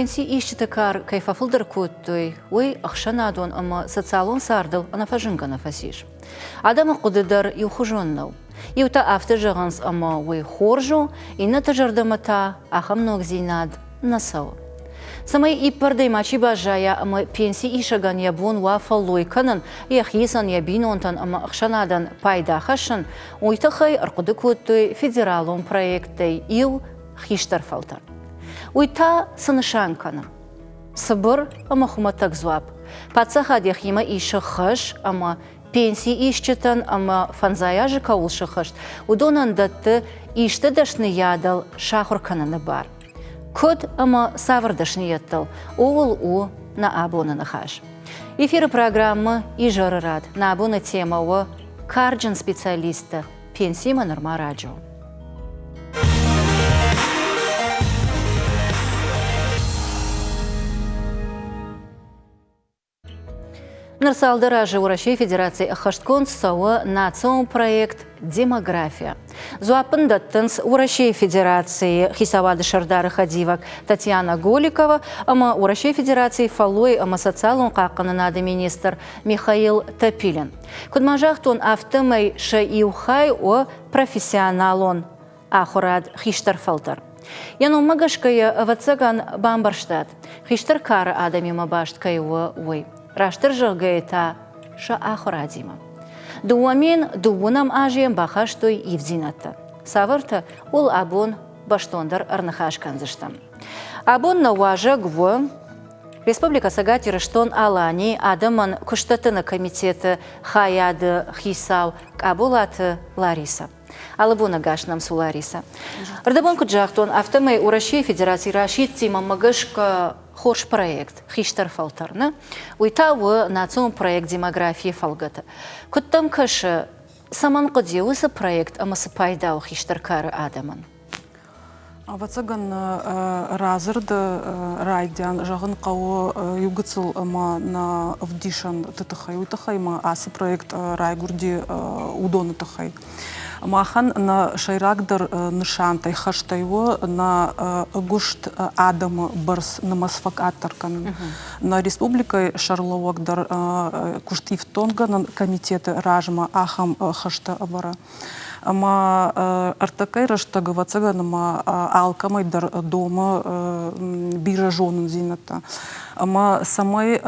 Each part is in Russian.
пенсии ищет кар кайфа фулдер куттой, ой ахшанадон ама социалон сардал ана фажинга нафасиш. Адама кудыдар юхужоннау. Юта автожаганс ама ой хоржу, и на тажардамата ахам ногзинад насау. Самай и пардей мачи бажая ама пенсии ишаган ябон вафаллой канан, яхисан ябинонтан ама ахшанадан пайда хашан, уйтахай аркуды куттой федералон проектой ил хиштарфалтар. Уйта санышанкана. Сабыр ама хуматак зуап. Пацахад яхима иша хаш ама пенсии ищетан ама фанзаяжы каулшы хаш. Удонан датты ишты дашны ядал шахуркананы бар. Код ама савардашны яттал. Оғыл у на абонаны хаш. Эфиры программы Ижары рад. На абоны темауы Карджан специалиста. Пенсии манырма радио. Нарсалдыражы Урашей Федерации Ахашткон сауы национ проект «Демография». Зуапын даттынс Урашей Федерации Хисавады Шардары Хадивак Татьяна Голикова, ама Урашей Федерации Фалой ама социалун қаққаны нады министр Михаил Топилин. Кудмажақтон автомай шаиухай о профессионалон ахурад хиштарфалтар. Яну магашкая вацаган бамбарштадт. Хиштар кара адамима башткайуа ой. Раштыр жығайта ша ахурадима. Дуамин дуунам ажием бахаштой ивзинатта. Савырта ол абон баштондар арнахашканзыштам. Абон на уажа гво Республика Сагатирыштон Алани адаман куштатына комитеты хаяды хисау кабулаты Лариса. Алабуна гашнам су Лариса. Ардабон куджахтон автомей Урашей Федерации Рашид тима магашка Хорш проект, хиштар фалтарна, уйтауы национ проект демографии фалгата. Куттам каша саман кодиуса проект амасы пайдау хиштар кары адаман. Вацаган разырды райдян жағын қауы югыцыл ама на вдишан тытахай уйтахайма асы проект райгурди удоны тахай. Махан на шайрагдар нышантай хаштайво на гушт Адам барс на масфакатаркан на республикой Шарловагдар куштивтонга на комитеты ражма ахам хашта абара. Ама артакай раштага вацаган ма алкамайдар дома бира жонын зината. Ама самай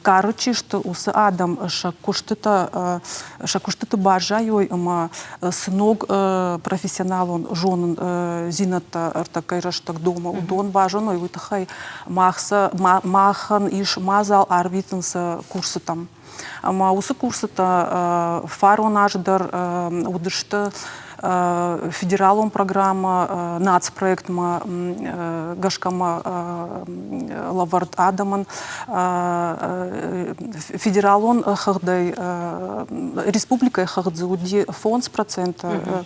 карычи, что усы Адам шакуштыта бажайой, ама сынок профессионалон жонын зината артакай раштаг дома удон бажаной, вытахай махан иш мазал арвитынса курсы там. Ама усы курсыта фаронаждар удышты федералом программа нацпроектма гашкама лавард адаман федералон хагдай республика хагдзуди фонд процента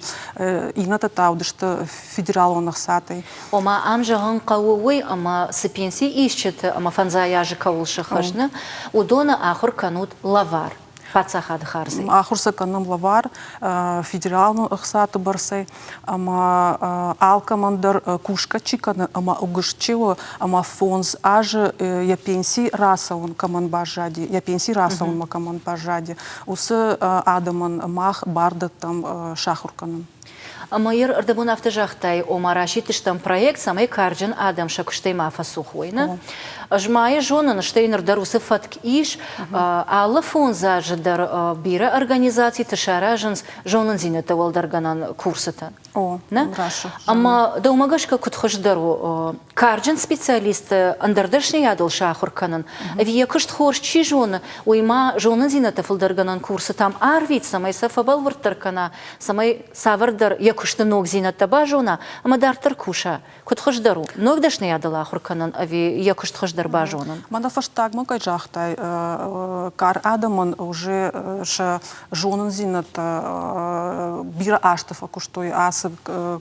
ината таудышты федералон хсатай. Ома амжаган кауой ама сапенси ищет ама фанзаяжы каулшы хашны удона ахур канут лавар. Пацахад харзы. Ахурса канам лавар федералну хсаты барсай ама алкамандар кушка чикана ама угышчило ама фонз аже я пенсии расаун каман бажади я пенсии расаун ма каман бажади усы адаман мах барда там шахурканам. Амайыр ардабун автожахтай омарашитыштам проект самай карджан адам шакуштай мафа сухойна. Жмая жонын штейнер дарусы фатк иш, аллы фонза жадар бира организации тышаражынс жонын зинета валдарганан курсыта. О, раша. Ама даумагашка кутхождару карджан специалисты андардашный ядал шахурканан. Вия кышт хорш чи жона, уйма жонын зинета валдарганан курсы там арвит самай сафабал вартаркана, самай савардар якушты ног зинета бажона, ама дартар куша. Кутхождару. Ногдашный ядал ахурканан, ави якушт хождар бажонан. Манафаштаг мокай жахтай кар адаман уже ша жонын зинета бира аштафа куштой асы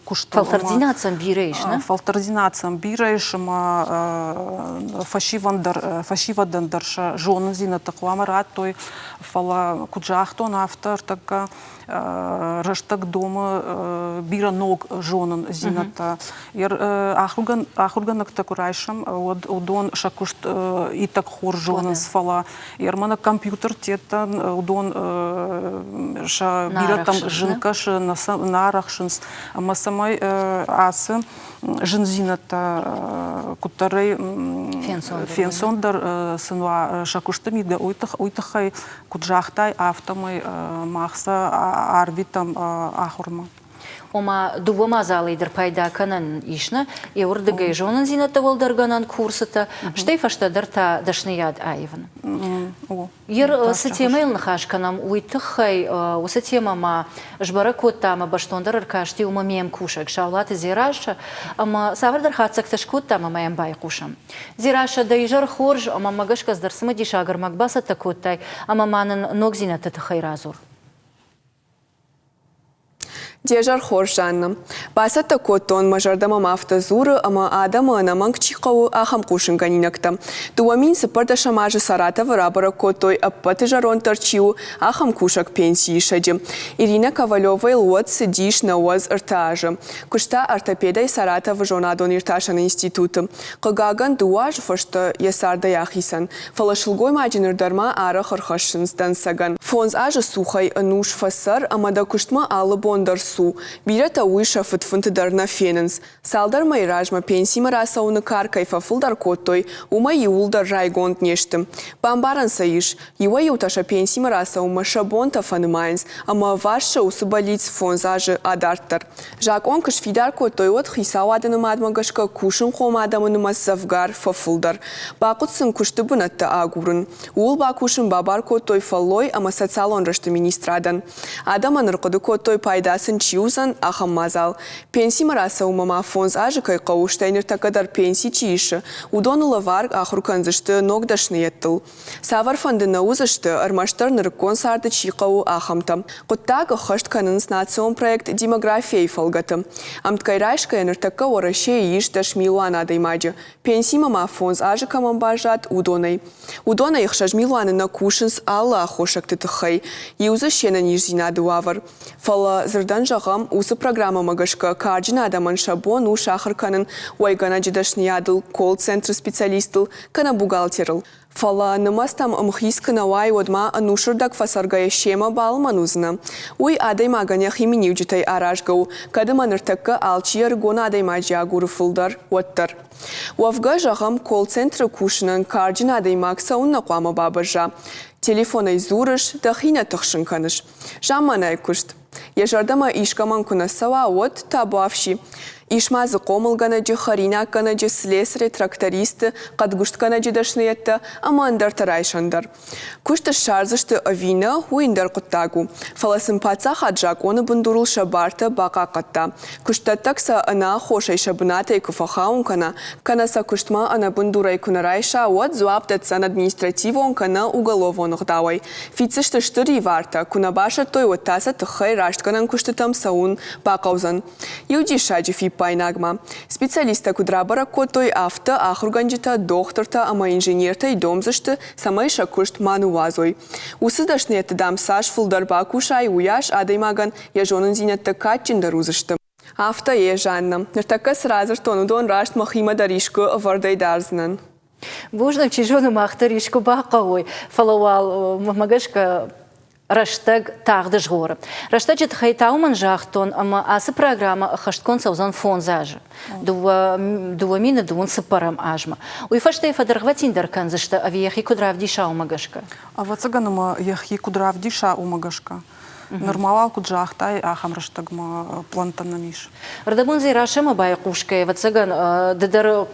куштой. Фалтардинациям бирейш, на? Фалтардинациям бирейш, фашивадандар ша жонын зинета кламарат той фала куджахтон автор така раштаг дома бира ног жонын зината. Ахурганак такурайшам, удон шакушт итак хор жонын сфала. Мана компьютер тетан, удон ша бира там жинкаш нарахшинс. Ама самай асы жинзината, кутарей фенсондар сынва шакуштамида уйтахай куджахтай автомай махса арвитам ахурма. Ома дуба залайдыр пайда канан ишна, и урдыгай жонын зината волдарганан курсыта, штейфаштадыр та дашнияд айван. Ер сетемейл нахашканам уйтыхай, усетемама жбара коттама баштондар аркашти ума мем кушак, шаулаты зираша, ама савардар хацак ташкоттама маем бай кушам. Зираша да ижар хорж, ама магашказдар смади шагар макбаса такоттай, ама манын ног зината тахай разур. Дежар хоржанна. Басата коттон мажардама мафта зуры, ама адама анаманг чихау ахам кушинганинакта. Дуамин сыпарда шамажы Саратова рабара коттой аппаты жарон торчиу ахам кушак пенсии шади. Ирина Ковалева илуот сидиш на уаз иртажа. Кушта ортопедай Саратова жонадон ирташан институты. Кагаган дуаж фашта ясарда яхисан. Фалашылгой маджиныр дарма ара хархашынсдан саган. Фонз ажы сухай ануш фасар, амада куштма алы бондар су. Бирата уиша фытфынты дарна фененс. Салдар майражма пенсима расауны каркай фафылдар коттой, ума иулдар райгонд нештым. Бамбаран саиш, ива юташа пенсима расаума шабонта фанымайнс, ама вашша усыбалиц фонзажы адарттар. Жак онкыш фидар коттой от хисауадыным адмагашка кушын хомадамынымас завгар фафылдар. Бакутсын кушты бынатты агурын. Ул бакушын бабар коттой фаллой, ама социалон рашты министрадан. Адаман рқыды коттой пайдасын чиузан ахам мазал. Пенсима расаумама фонз ажыкай қауыштайныр такадар пенси чииші. Удонула варг ахурканзышты ногдашны еттіл. Савар фандына узышты армаштар ныркон сарды чиқау ахамта. Құттағы хышт канынс национ проект демография фалгаты. Амткайрайшкай ныртака ораше иш дашмилуан адаймаджы. Пенсимама фонз ажыкамам бажат удонай. Удонай ихшажмилуаны на кушынс алла ахошакты тыхай. Юзы шена нижзинады вавар. Фала зырдан жағам усы программа магашка карджина адаман шабон у шахар канын уайгана жидашны ядыл колл-центр специалистыл кана бухгалтерыл. Фала нымастам амхис канавай одма анушырдак фасаргая шема балманузна. Уй адай маганях имени уджитай аражгау, кадыман ыртакка алчияр гона адай маджия гурыфылдар уаттар. Уавга жағам колл-центр кушынан карджина адай макса унна қуама бабажа. Телефонай зурыш, дахина тахшын каныш. Жаманай кушт. Ежардама ишкаман кунасава от табавши. Ишмазы комылганаджы, харинакканаджы, слесари, трактористы, кадгуштканаджы дашныетті, амандар тарайшандар. Кушты шарзышты авина хуиндар құттагу. Фаласын паца хаджак оны бұндурыл шабарты бақа қатта. Куштаттакса ана хошай шабынатай куфахаун кана, канаса куштма ана бұндурай кунарайша от зуаптатсан административон кана уголовон ұғдавай. Фицышты штыри варта, кунабаша той оттаса тұхай раштканан куштытам саун бақаузан. Юди шаджи фи пайнагма. Специалиста кудрабара котой авто ахурганджита докторта ама инженерта и домзышты самай шакушт манувазой. Усыдашнет дамсаш фулдарба кушай уяш адаймаган яжонын зинетті катчиндар узышты. Авто ежанна. Ныртака сразу что дон рашт махима даришку вардай дарзнан. Бужна чижоны махтаришку бақауой. Фалауал магашка Раштаг тағды жғоры. Раштаг жет хайтауман жақтон, ама асы программа хашткон саузан фонзажы. Дуамины дуын сыпарам ажма. Уйфаштай фадарғватиндар канзышты авияхи кудравдиша умагашка. Авацаганама яхи кудравдиша умагашка. Нормалал куджахтай ахам раштагма плантанамиш. Рдабун зирашама бай кушкай, вацаган дадар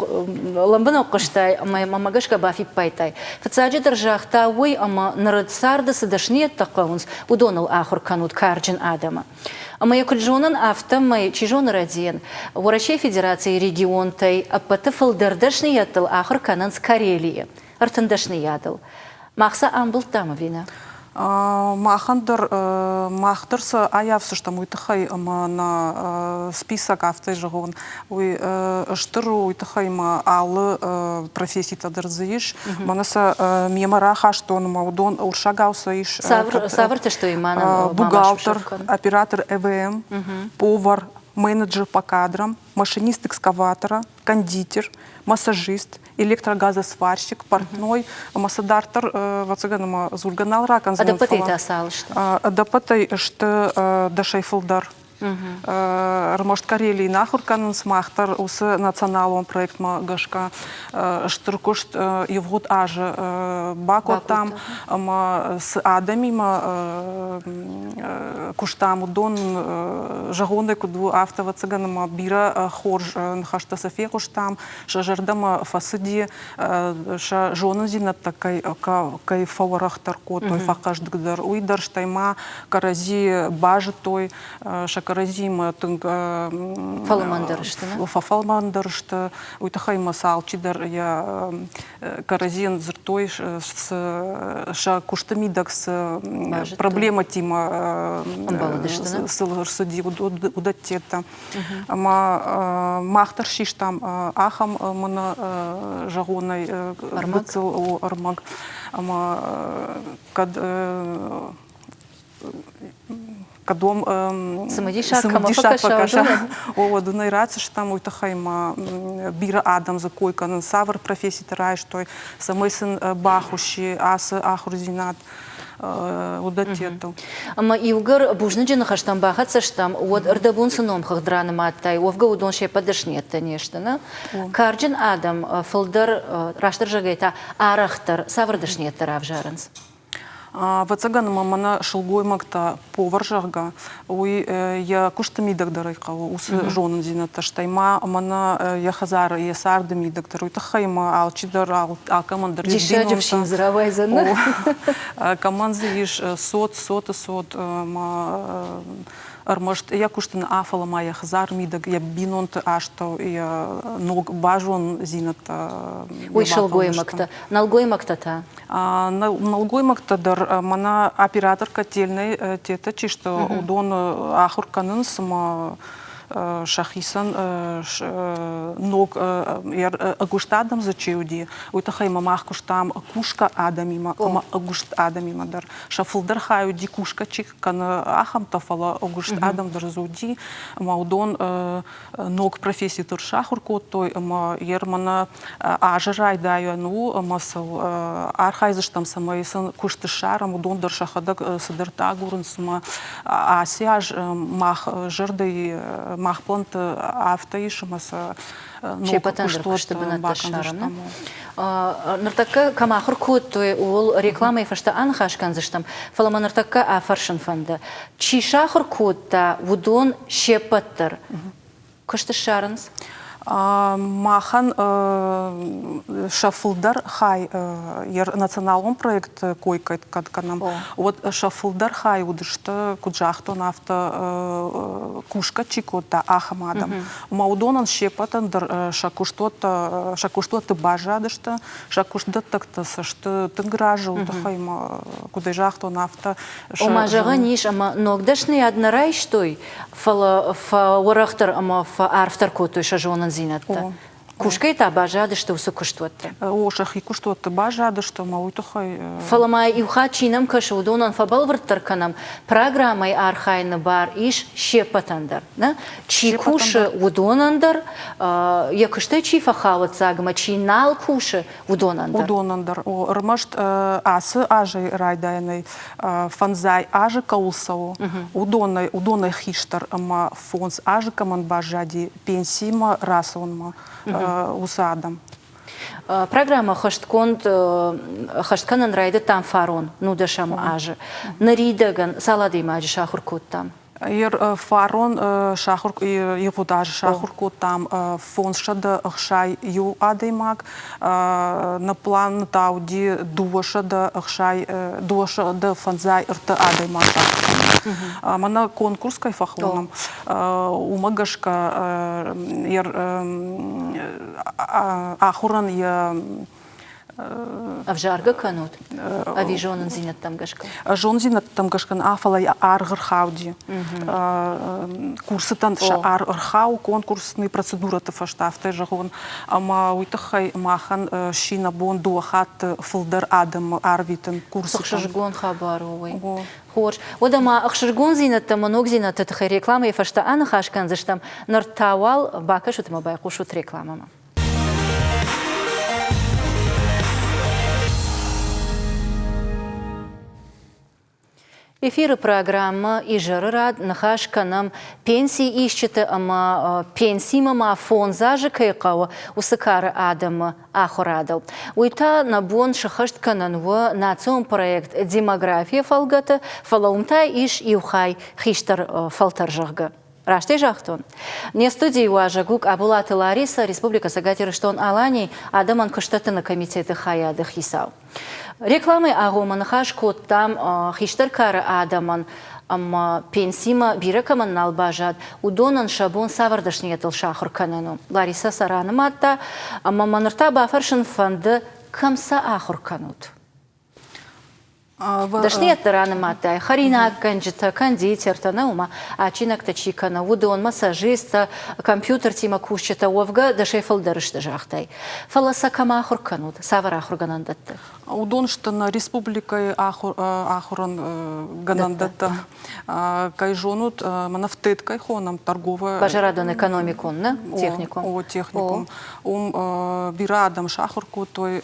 ламбана оқыштай, мамагашка бафи пайтай. Фацаджи даржахта уй, ама нарыцарда садашниет тақаунс, удонал ахур канут карджин адама. Ама якульжонан автомай чижон радиен, Урашей Федерации регионтай, апатыфал дардашниеттал ахур кананс Карелии, артандашниядал. Мақса амбыл тамы вина. Махтырса аявсы что уйтахай на список автожагон штыр уйтахайма алы профессии тадырзыиш манаса мемараха что он маудон уршагауса иш Саврты что имана бухгалтер, оператор ЭВМ, повар, менеджер по кадрам, машинист экскаватора, кондитер, массажист, электрогазосварщик, портной, массадартер, вацыганама зурганал ракан. А допытай это асалышты? Допытай, что дашайфылдар. Может, Карелии нахурканын смахтар усы националом проект гашка штыркушт евгод аже бакот там с адами куштам удон жагонды куду автова цыганама бира хорж нахашта софе куштам шажардама фасыди ша жонын такой кай фаворах таркот той факаждыгдар уйдар штайма карази бажы той каразима фалмандырышты уйтахайма салчидар я каразин зртой ша куштамидак с проблема тима сылырсыди удаттета махтар шиш там ахам мына жагонай быцыл армаг кадом самодишак покаша о дунай раци что там уйтахайма бира адам за койкан савр профессии тарай что самый сын бахуши ас ахрузинат удатету ама иугар бужныджин хаштам бахатса штам вот ырдабун сыном хахдраны маттай овга удон ше подышнет конечно на карджин адам фылдар раштыр жагайта арахтар саврдышнет тарав жарынс Вацаган мамана шылгоймакта поваржарга, я куштамидак дарайкала, ус жонын зината штайма, мана я хазар, я сардамидак дарай, тахайма алчидар, алкамандар. Дишаджев шинзравай зана. Команды иш сот, Армашт, я куштан афала моя хазар мидак, я бинонт ашто, я ног бажон зината. Ой, шалгоймакта, налгоймакта та. Налгоймакта дар мана оператор котельной тета чисто удон ахурканын сама шахисан ног агуштадам зачеуди уйтахай мамах куштам кушка адамима агушт адамима дар шафылдар хаюди кушка чик кан ахам тафала агушт адам дар зуди маудон ног профессии тур шахуркот той ма ермана ажрай даю ну масал архайзыштам самайсын кушты шарам удон дар шахадак сыдырта гурынсыма асяж мах жырды махплант автоишимаса нартакка камахыр код той ол реклама ефашта анхашкан зыштам фалама нартакка афаршын фанда чишахыр кодта вудон шепаттар кышты шарынс Махан шафылдар хай ер националом проект койка канам. Вот шафылдар хай удышты куджахтон авто кушка чикота ахамадам. Маудонан шепатандар шакуштота бажадышты шакушта такта сашты тыгражы удахайма кудайжахтон авто. Омажага ниш ама ногдашный однорай штой фа урахтар ама фа арфтар котой шажонан зинатта. Кушка это бажады, что усы куштуатты. О, шахи куштуатты бажады, что мауитухай. Фаламай иуха чинам кашу удонан фабал вырттарканам программай архайны бар иш шепатандар. Чи куши удонандар, якышты чи фахават загма, чи нал куши удонандар. Удонандар. Рмашт асы ажай райдайной фанзай ажи каулсау. Удонай хиштар ама фонс ажи каман бажади пенсима расонма. Усадам. Программа хаштканан райды там фарон, ну дашам ажи. Наридаган саладым ажи шахуркут там. Ер фарон шахур его даже шахурку там фоншада ахшай ю адаймак на план тауди дуашада ахшай дуашада фанзай рта адаймак. Мана конкурс кайфахлоном умагашка ер ахуран я أفجارجا كانوت أبي جون زينة تمجشكا جون زينة تمجشكن أفلا أرغر خاودي كورستان أرغاو конкурсные процедуры تفشتافت جون أما ويتخي ماخن شينا بون دوخات فلدر آدم أربيتن كورس أخشجون خبروي خوش ودما أخشجون زينة تمنوك زينة تتخي ريكلامة يفشتا أنا خاش كان زشتم نرتاوال باكش وتما بايقوشو تريكلامة Эфиры программы Ижарырад нахаш канам пенсии ищете, ама пенсии мама фонза же кайкава усыкары адама ахурадал. Уйта набон шахашт кананва национ проект демография фалгата фалаумта иш иухай хиштар фалтаржагга. Раште жахтон. Не студии важагук Абулаты Лариса, Республика Сагатирыштон Алани, Адаман Кыштатына комитеты хаяды хисау. Рекламы агоман хашкот там хиштаркары Адаман пенсима биракаман налбажад, удонан шабон савардашниятыл шахыр канану. Лариса Саранаматта, манырта бафаршын фанды камса ахыр канут. Дашният ранаматай, харина ганджита, кондитер, танаума, а чинак тачикана, удон массажиста, компьютер тима кушчата, овга, дашефал дарышта жахтай. Фаласа кама ахурканут, савара ахурганандатты. Удон что на республикой ахуран ганандатта, кайжонут манафтет кайхонам торговая. Бажарадон экономикон, не? Техникум. О, техникум. Бирадам шахурку той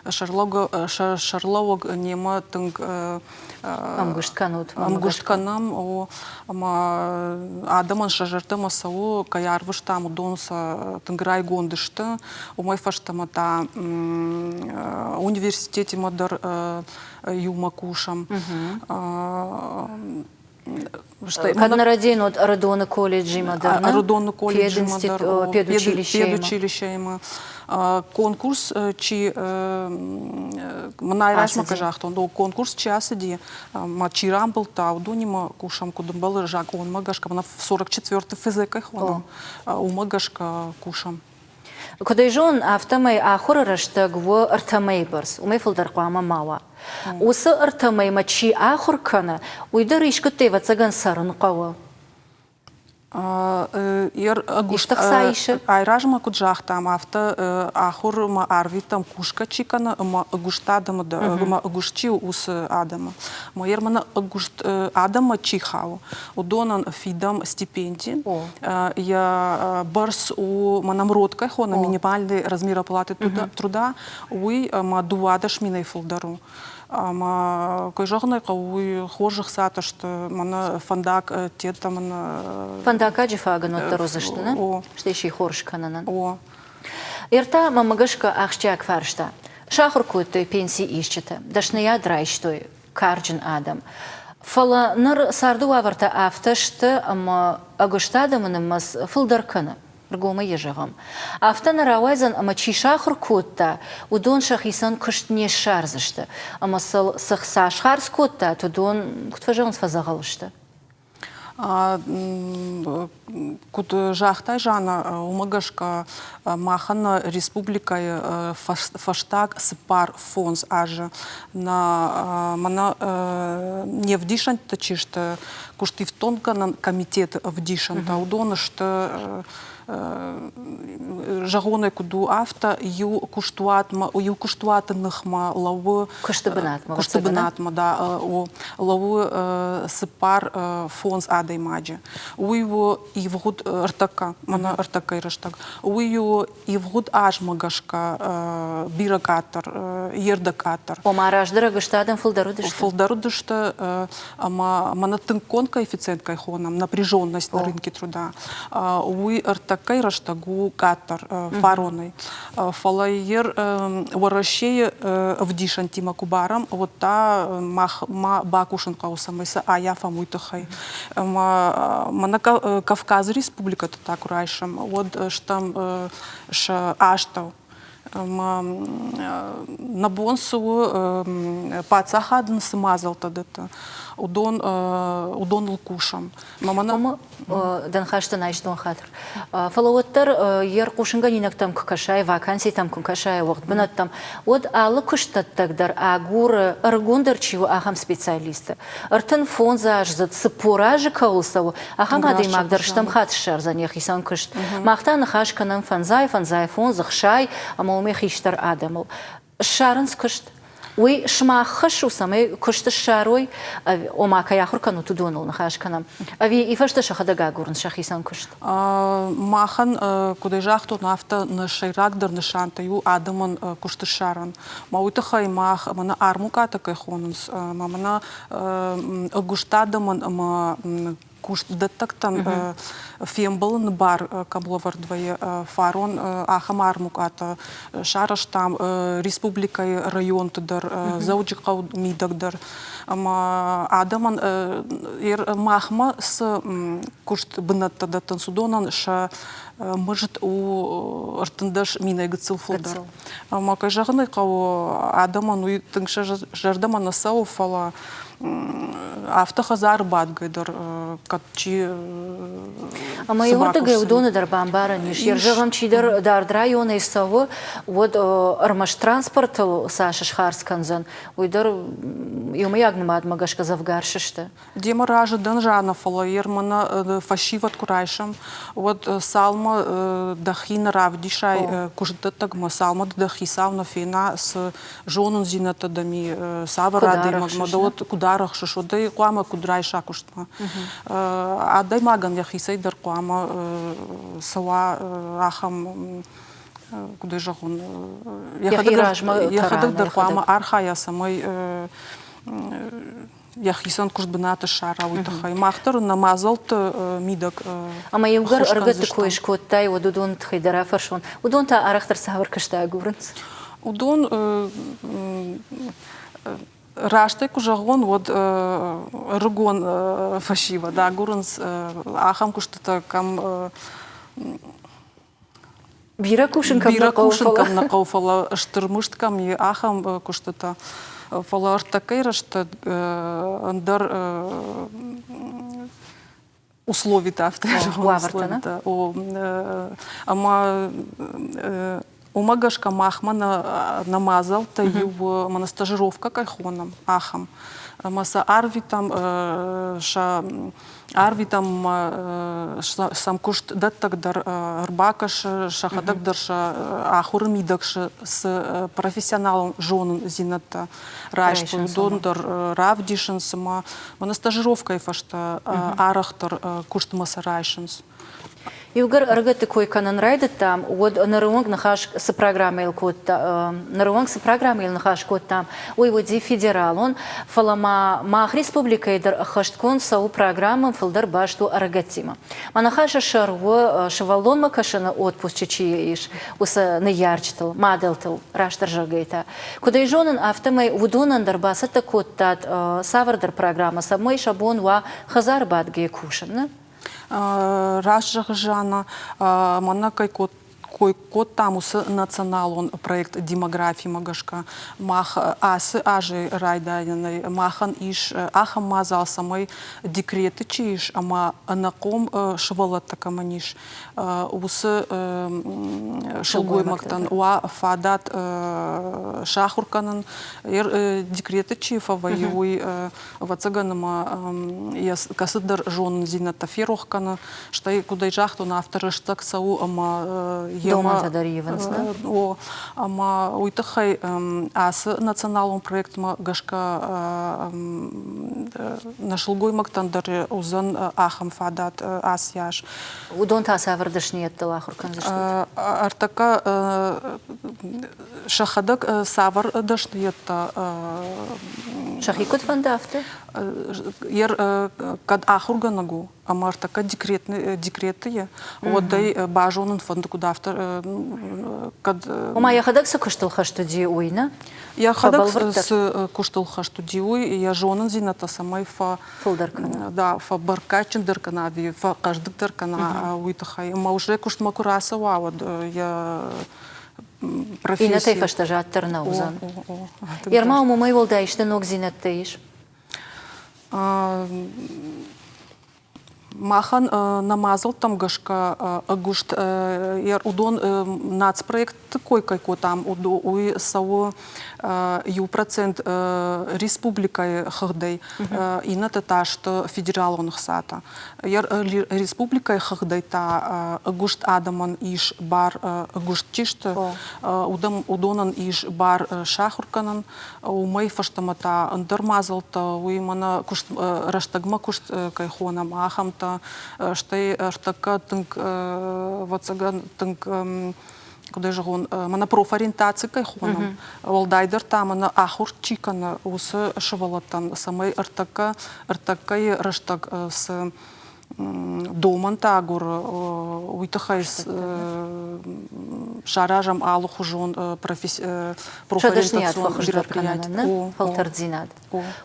шарлог нема тынг Амгуштканут. Амгуштканам о адаман шажартама сау каярвыш там удонса тынграй гондышты умай фаштамата университете мадар юмакушам. Каднарадин от Радона колледжи мадар. Радона колледжи мадар. Педучилище. Конкурс чи манайраш макажахтон до конкурс часади мачирам был тауду нима кушам кудым был жак он магашка на 44 физикой хон у магашка кушам. Кодайжон автомай ахурарашта гво артамайберс умай филдарқама мава. Усы артамай мачи ахуркана уйдар ишкутева цаган сарын қава. Айражма куджахтам авто ахур ма арвитам кушка чикана ма агуштадама ма агушчи ус адама. Моер мана агушт адама чихау. Удонан фидам стипендии. Я барс у манамродка хона минимальный размер оплаты труда. Уй ма дуадаш минай фулдару. Ама кайжахнай кауй хожих сата что мана фандак тета мана фандак аджифаган от розыштына что еще хорш кананан ирта мамагашка ахчак фаршта шахур куты пенсии ищете дашная драйштой карджин адам фала нар сарду аварта авташты ама агуштадамын мас филдаркана ргома ежагам. Автана равайзан ама чишахр котта, удон шахисан кыштне шарзышты. Ама сахса шарз котта, тудон кутфажан сфазагалышты. Кут жахтай жана умагашка махана республикой фаштаг сепар фонс аже на мана не вдишан тачишта кушти в тонкан комитет вдишан та удона что жагоны куду авто ю куштуатных лавы куштабынатма да лавы сепар фонс адай маджи уйво и вгуд артака мана артака ираштак уйо и вгуд аж магашка биракатор ердакатор помараж дорогоштадам фулдарудышта мана тынкон коэффициент кайхонам напряженность на рынке труда уй артака Кайраштагу катар фароной. Фалайер ворощей в дишан тима кубарам вот та ма бакушенка усамайса а я фамуйтахай. Мана Кавказ республика то так урайшам. Вот штам ша аштау. на бонсу пацахадн смазал тогда удон лкушам. Ома данхашта найштон хатр. Фалаваттар ер кушинга нинактам кашай вакансий там кашай вакт бинаттам. Од алы кыштаттагдар агур аргундар чиво ахам специалисты. Артын фон зажзат сыпуражы каулсаву ахам адый магдар штам хатшар за них исан кышт. Махтан хашканам фанзай фон захшай амауме хиштар адамыл. Шарынс кышт. وی شما خشو سامی کشت شروی او ما که یخور کنو تو دونل نخواهش کنم. اوی ایفشت شخدگاه گورن شخیسان کشت. ماخن کدی جاختو نافت نشیراک در نشانتیو آدمان کشت شرن. ما ویت خواهی ماخ من آرموکات که خونس. ما من گوشتاد من кушт детектам фембл бар кабловар двое фарон ахамармуката шараш там республика район тудер заучикау мидагдер ама адаман махма с кушт бнатта датан судонан ша может у артындаш минайгы цилфулдар ама кажагны кау адаман уй тыңша жардамана сауфала автохазар бадгайдар катчи ама юрда геудоны дар бамбара ниш ержагам чидар дар районы савы вот армаш транспорт саша шхарсканзан уйдар юма ягнымад магашка завгаршышты демаражы данжана фала ермана фашиват курайшам вот салма дахин равдишай куждатагма салма дахисавна фена с жонун зинатадами саварады магмадот кударах шошодай куама кудрай шакуштма адай маган яхисай дар куама сава ахам кудай жагун яхадак дар куама архая самой яхисан кушбната шара уйтахай махтар намазалт мидак ама югар аргат коиш коттай удон тхидара фаршон удон та арахтар савар кашта гурнс удон Раштай кужагон вот ргон фашива да гурнс ахам куштата кам бира кушинкам на кауфала штырмышткам и ахам куштата фала артакайрашта дар условий тафта ама Умагашка махмана намазал таю мана стажировка кайхоном ахам маса арвитам сам кушт даттагдар рбакаш шахадагдар ахурмидакш с профессионалом жонын зината райшпун дондар равдишин сама мана стажировка ифашта арахтар кушт маса райшинс Югар аргат кой канан райдат там, вот наруанг нахаш с программой код наруанг с программой нахаш код там, ой вот зи федерал он фалама мах республика идер хашткон сау программам филдер башту аргатима. Манахаша шарво шавалон макашана отпуск чичи иш уса не ярчтал маделтал раштар жагайта. Куда и жонан автомай удонан дарбаса код тат савардар программа самой шабон ва хазар бадге кушан. Рашжах Жана, Манакай кот там национал проект демографии магашка мах асы ажи райдайны махан иш ахам мазал самой декреты чиш ама анаком швалат такаманиш усы шелгой мактан уа фадат шахурканан декреты чифа воюй вацаганама яс касыдар жон зината ферохкана штай кудай жахту на авторыштак сау ама Дома задариванс, да? О, ама уйтахай ас националом проект гашка нашылгой мактандар узан ахам фадат ас яш. Удон та савардаш нет талахур канзаштут. Артака шахадак савар даш нет. Шахикут фандафте? Ер кад ахурганагу, ама артака декреты вот дай бажонын фонду куда автор кад. Ома я хадак са куштал хаштуди уйна? Я хадак с куштал хаштуди уй, я жонын зината самай фа. Фулдаркана. Да, фа баркачин дыркана, фа каждык дыркана уйтахай. Ма уже кушт макураса вавад, я профессия. Ина тайфашта жаттыр наузан. Ерма умумай волда иште ног зинеттейш. Махан намазал там гашка агушт удон нацпроект такой какой там у сау %% республика хагдей и на та что федерал он хсата республика хагдей та агушт адаман иш бар агушт чиште удонан иш бар шахурканан у май фаштамата андермазал та у имана кушт раштагма кушт кайхонам ахамта что штака тынк вот саган тынк куда же он мана профориентация кайхонам волдайдер там мана ахур чикана усы шевалатан самой артака и раштаг с доман тагур уйтахай с шаражам алуху жон профориентационных мероприятий. Фалтардзинад.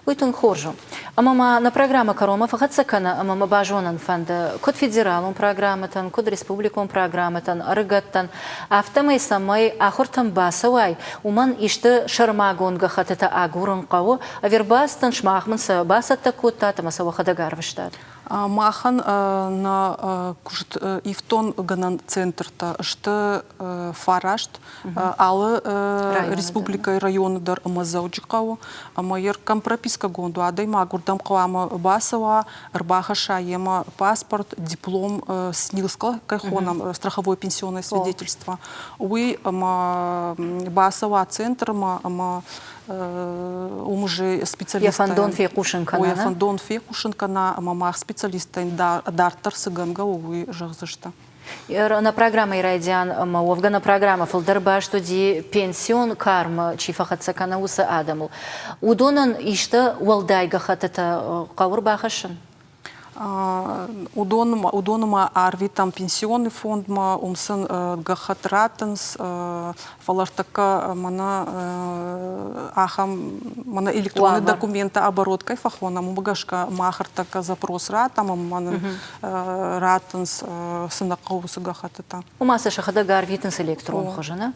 Уйтун хоржу. Амама на программа Карома фахатсакана амама бажонан фанда код федералун программатан, код республикун программатан, арыгаттан, автомай самай ахуртан басавай, уман ишты шармагонга хатата агурун каву, авербастан шмахманса басатта кутта тамаса вахадагарваштат. Махан на кушт ифтон ганан центр-то что фарашт алы республика и районы дар амазауджикау амайер компрописка гонду адай магурдам квама басова рбаха шаема паспорт диплом снилска кайхонам страховое пенсионное свидетельство уи басова центр ама умже специалисты. Яфандон фекушенка на. Яфандон фекушенка на мамах специалисты дартар сыганга увы жагзышта. На программе Ирайдиан Мауфга на программа Фолдерба что ди пенсион карма чифахатсакана уса адаму. Удонан ишта уалдайга хатата кавур бахашин. Удонма арви там пенсионный фонд ма умсын гахатратенс фалартака мана ахам мана электронный документы оборот кайфахона мубагашка махартака запрос ратам мана ратенс сынакаусы гахатата. Умаса шахада гарвитенс электрон хожана.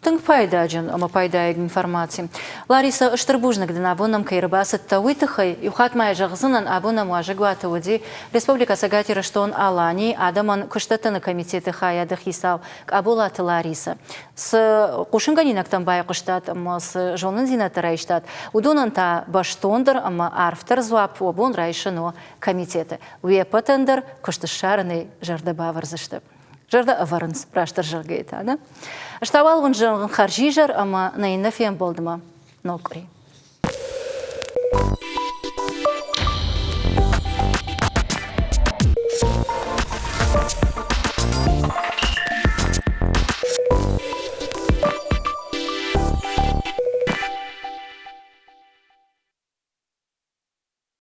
Тынк пайдаджан, ама пайдайг информации. Лариса Штербужна, где на абонам кайрбасат тауитахай, и ухат моя жагзанан абонам уажагуата води, Республика Сагатира, что он Алани, Адаман куштатана комитеты хая дахисал, к абулата Лариса. С кушинганинак там бая куштат, ама с жонанзина тарайштат, удонан та баштондер, ама арфтер зуап, обон райшано комитеты. Уепатендер кушташарный жардабавар заштаб. Жарда аварынс, праштар жаргайта, да? Штавал вон жарган харжижар, ама на иннафиям болдыма нокри.